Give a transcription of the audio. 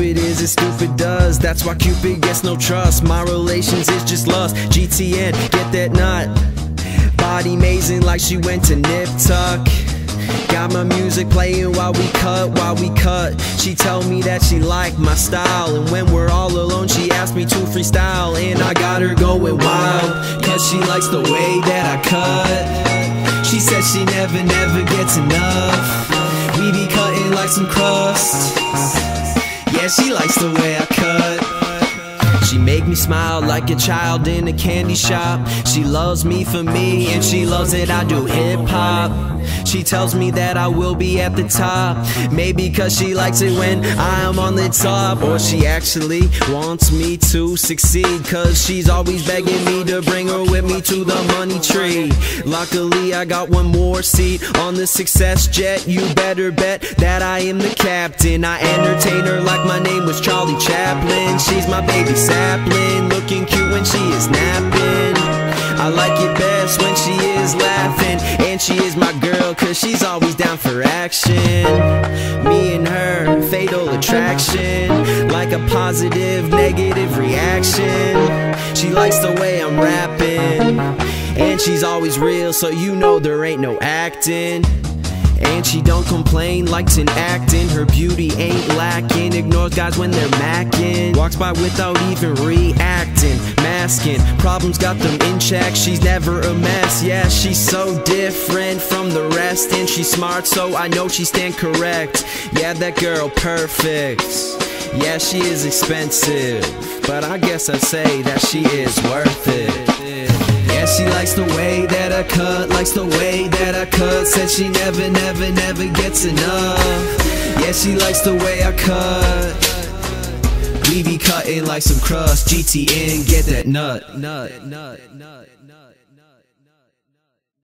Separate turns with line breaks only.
stupid is as stupid does. That's why Cupid gets no trust. My relations is just lust. GTN, get that nut. Body amazing like she went to Nip Tuck. Got my music playing while we cut. She tell me that she like my style, and when we're all alone she asked me to freestyle. And I got her going wild, cause she likes the way that I cut. She says she never gets enough. We be cutting like some crust. Yeah, she likes the way I cut. She make me smile like a child in a candy shop. She loves me for me, and she loves that I do hip-hop. She tells me that I will be at the top. Maybe cause she likes it when I am on the top. Or she actually wants me to succeed, cause she's always begging me to bring her with me to the money tree. Luckily I got one more seat on the success jet. You better bet that I am the captain. I entertain her like my name was Charlie Chaplin. She's my baby sapling, looking cute when she is napping. I like it best when she is laughing. And she is my girl cause she's always down for action. Me and her, fatal attraction, like a positive, negative reaction. She likes the way I'm rapping, and she's always real, so you know there ain't no acting. And she don't complain, likes an acting. Her beauty ain't lacking, ignores guys when they're macking. Walks by without even reacting, masking. Problems got them in check, she's never a mess. Yeah, she's so different from the rest. And she's smart, so I know she stand correct. Yeah, that girl perfect. Yeah, she is expensive, but I guess I'd say that she is worth it. Yeah, she likes the way that I cut, likes the way that I cut. Said she never gets enough. Yeah, she likes the way I cut. We be cutting like some crust. GTN, get that nut.